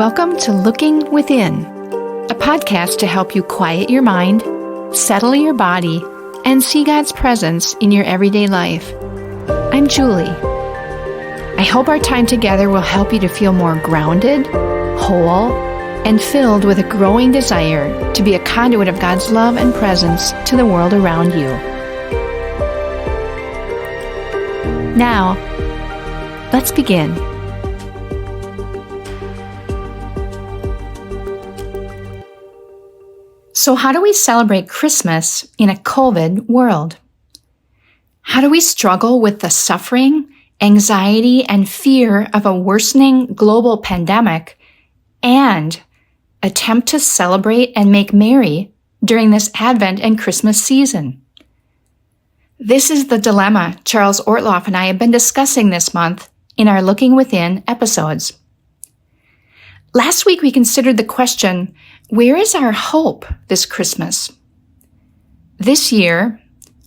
Welcome to Looking Within, a podcast to help you quiet your mind, settle your body, and see God's presence in your everyday life. I'm Julie. I hope our time together will help you to feel more grounded, whole, and filled with a growing desire to be a conduit of God's love and presence to the world around you. Now, let's begin. So how do we celebrate Christmas in a COVID world? How do we struggle with the suffering, anxiety, and fear of a worsening global pandemic and attempt to celebrate and make merry during this Advent and Christmas season? This is the dilemma Charles Ortloff and I have been discussing this month in our Looking Within episodes. Last week we considered the question, where is our hope this Christmas? This year,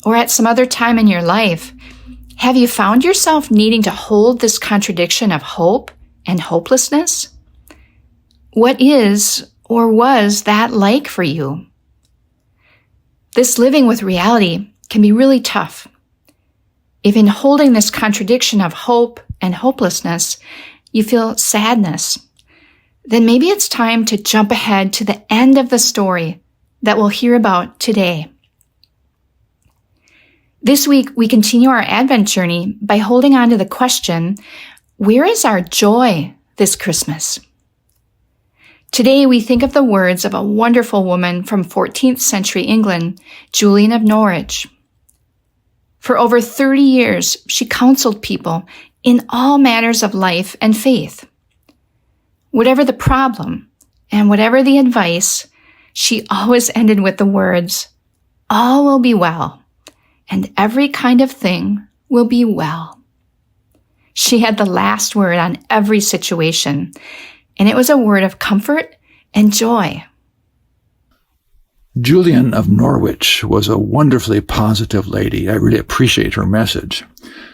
or at some other time in your life, have you found yourself needing to hold this contradiction of hope and hopelessness? What is or was that like for you? This living with reality can be really tough. If in holding this contradiction of hope and hopelessness, you feel sadness, then maybe it's time to jump ahead to the end of the story that we'll hear about today. This week, we continue our Advent journey by holding on to the question, where is our joy this Christmas? Today, we think of the words of a wonderful woman from 14th century England, Julian of Norwich. For over 30 years, she counseled people in all matters of life and faith. Whatever the problem and whatever the advice, she always ended with the words, all will be well, and every kind of thing will be well. She had the last word on every situation, and it was a word of comfort and joy. Julian of Norwich was a wonderfully positive lady. I really appreciate her message.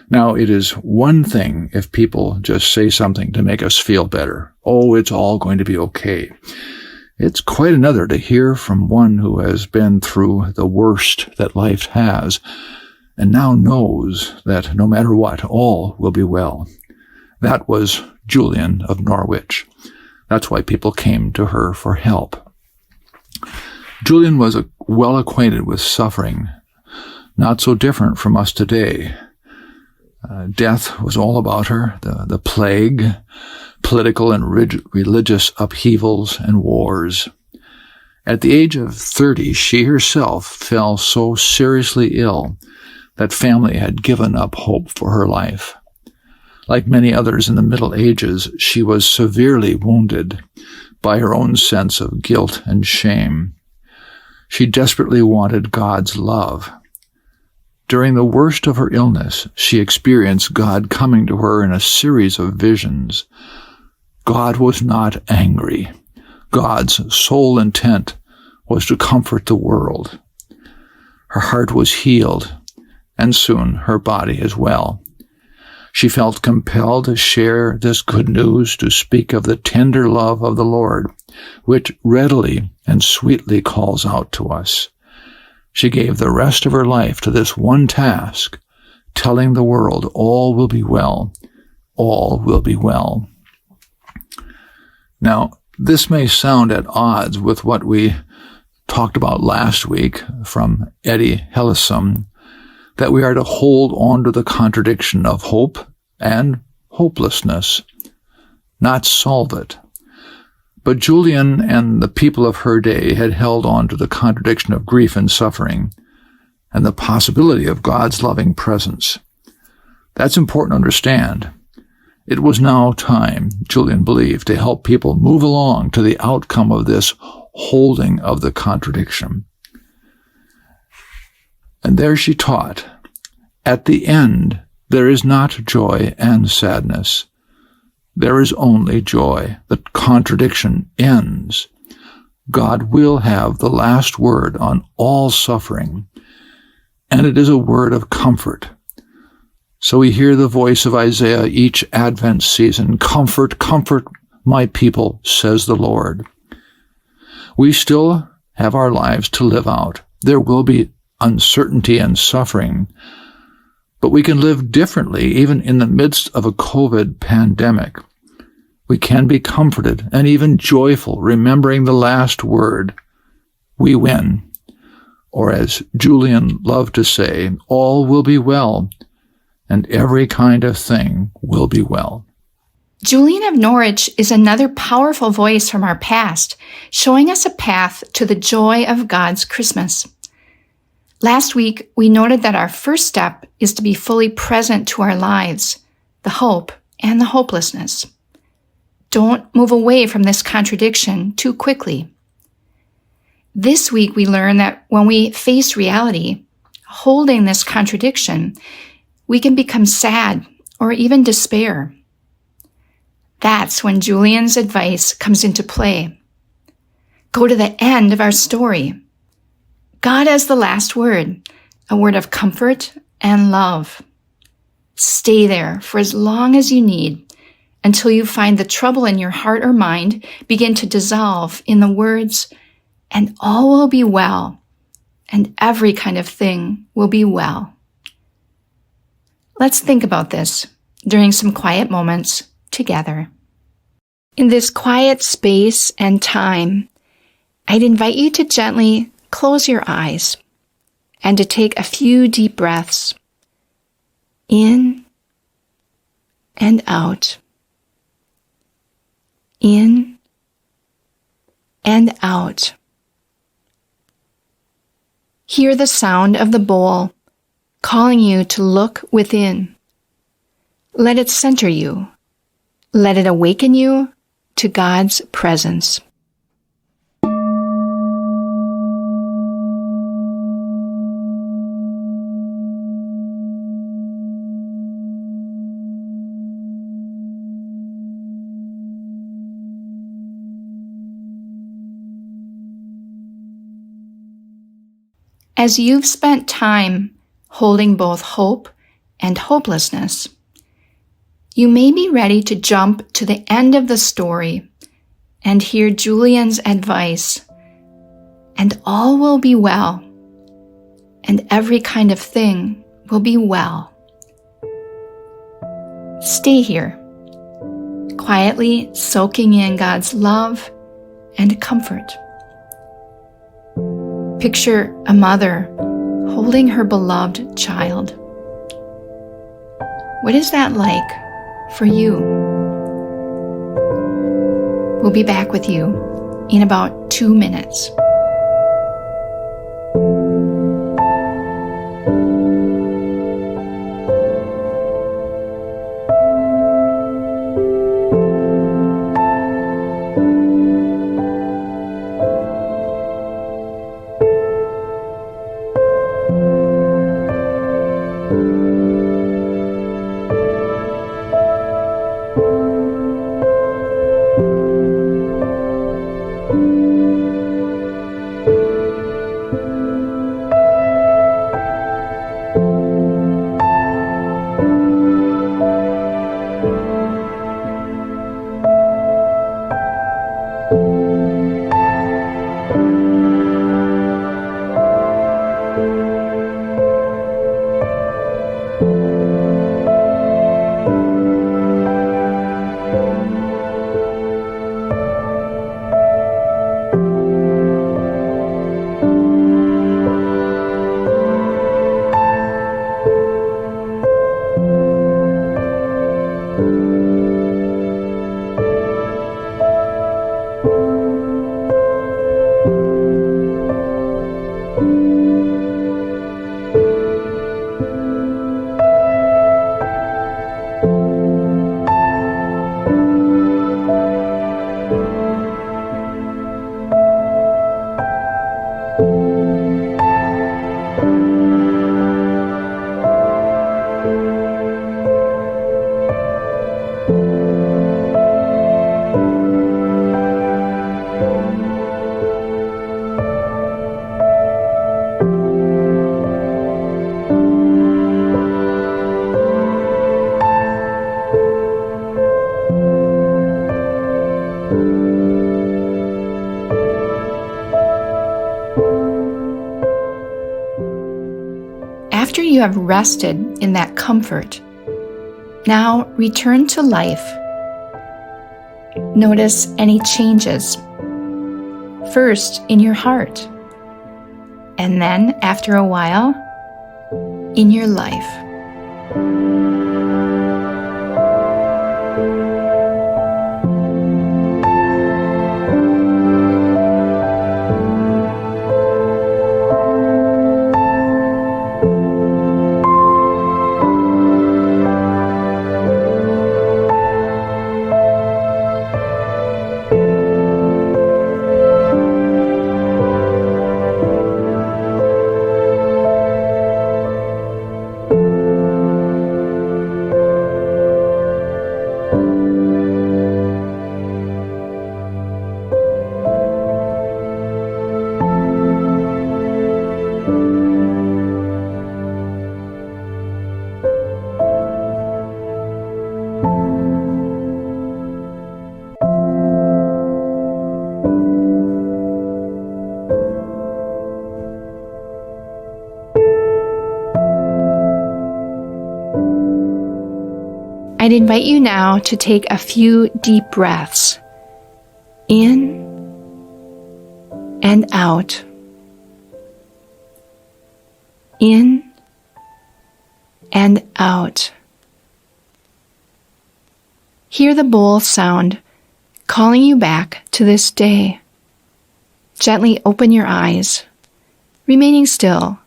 Now, it is one thing if people just say something to make us feel better. Oh, it's all going to be okay. It's quite another to hear from one who has been through the worst that life has and now knows that no matter what, all will be well. That was Julian of Norwich. That's why people came to her for help. Julian was well acquainted with suffering, not so different from us today. Death was all about her, the plague, political and religious upheavals and wars. At the age of 30, she herself fell so seriously ill that family had given up hope for her life. Like many others in the Middle Ages, she was severely wounded by her own sense of guilt and shame. She desperately wanted God's love. During the worst of her illness, she experienced God coming to her in a series of visions. God was not angry. God's sole intent was to comfort the world. Her heart was healed, and soon her body as well. She felt compelled to share this good news, to speak of the tender love of the Lord, which readily and sweetly calls out to us. She gave the rest of her life to this one task, telling the world all will be well, all will be well. Now, this may sound at odds with what we talked about last week from Eddie Hellesum, that we are to hold on to the contradiction of hope and hopelessness, not solve it. But Julian and the people of her day had held on to the contradiction of grief and suffering and the possibility of God's loving presence. That's important to understand. It was now time, Julian believed, to help people move along to the outcome of this holding of the contradiction. And there she taught, at the end, there is not joy and sadness. There is only joy. The contradiction ends. God will have the last word on all suffering, and it is a word of comfort. So we hear the voice of Isaiah each Advent season, comfort, comfort my people, says the Lord. We still have our lives to live out. There will be uncertainty and suffering, but we can live differently even in the midst of a COVID pandemic. We can be comforted and even joyful, remembering the last word, we win. Or as Julian loved to say, all will be well, and every kind of thing will be well. Julian of Norwich is another powerful voice from our past, showing us a path to the joy of God's Christmas. Last week, we noted that our first step is to be fully present to our lives, the hope and the hopelessness. Don't move away from this contradiction too quickly. This week, we learn that when we face reality, holding this contradiction, we can become sad or even despair. That's when Julian's advice comes into play. Go to the end of our story. God has the last word, a word of comfort and love. Stay there for as long as you need until you find the trouble in your heart or mind begin to dissolve in the words, and all will be well, and every kind of thing will be well. Let's think about this during some quiet moments together. In this quiet space and time, I'd invite you to gently close your eyes and to take a few deep breaths in and out, in and out. Hear the sound of the bowl calling you to look within. Let it center you. Let it awaken you to God's presence. As you've spent time holding both hope and hopelessness, you may be ready to jump to the end of the story and hear Julian's advice, and all will be well, and every kind of thing will be well. Stay here, quietly soaking in God's love and comfort. Picture a mother holding her beloved child. What is that like for you? We'll be back with you in about 2 minutes. you have rested in that comfort, now return to life. Notice any changes, first in your heart, and then, after a while, in your life. I'd invite you now to take a few deep breaths in and out. In and out. Hear the bowl sound calling you back to this day. Gently open your eyes, remaining still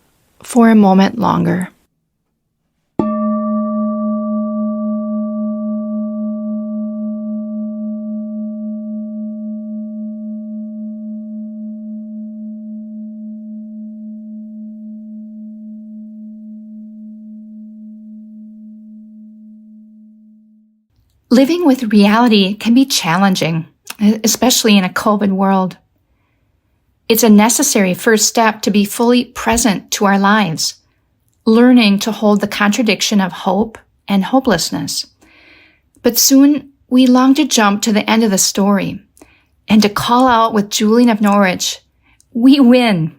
for a moment longer. Living with reality can be challenging, especially in a COVID world. It's a necessary first step to be fully present to our lives, learning to hold the contradiction of hope and hopelessness. But soon we long to jump to the end of the story and to call out with Julian of Norwich, "We win."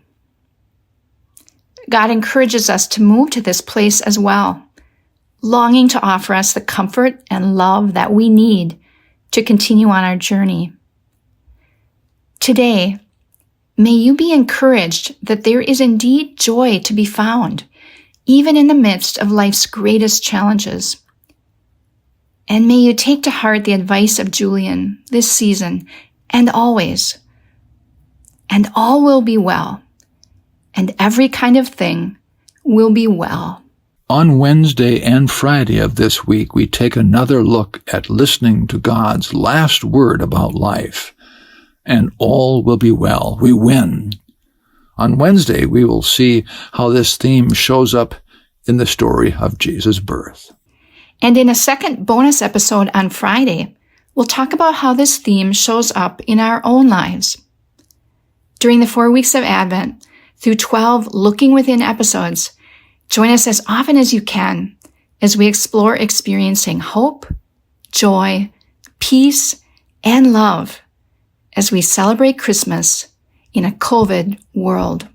God encourages us to move to this place as well, longing to offer us the comfort and love that we need to continue on our journey. Today, may you be encouraged that there is indeed joy to be found, even in the midst of life's greatest challenges. And may you take to heart the advice of Julian this season and always. And all will be well, and every kind of thing will be well. On Wednesday and Friday of this week, we take another look at listening to God's last word about life. And all will be well. We win. On Wednesday, we will see how this theme shows up in the story of Jesus' birth. And in a second bonus episode on Friday, we'll talk about how this theme shows up in our own lives. During the 4 weeks of Advent, through 12 Looking Within episodes, join us as often as you can as we explore experiencing hope, joy, peace, and love as we celebrate Christmas in a COVID world.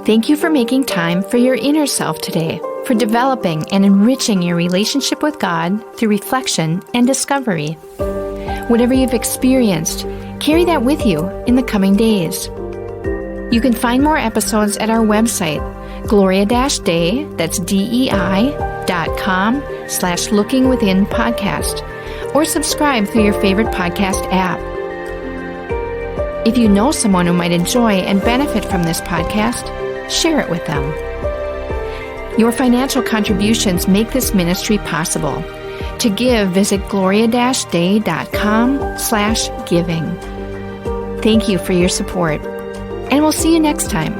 Thank you for making time for your inner self today, for developing and enriching your relationship with God through reflection and discovery. Whatever you've experienced, carry that with you in the coming days. You can find more episodes at our website, Gloria-Day, that's DEI.com/lookingwithinpodcast, or subscribe through your favorite podcast app. If you know someone who might enjoy and benefit from this podcast, share it with them. Your financial contributions make this ministry possible. To give, visit Gloria-Day.com/giving. Thank you for your support, and we'll see you next time.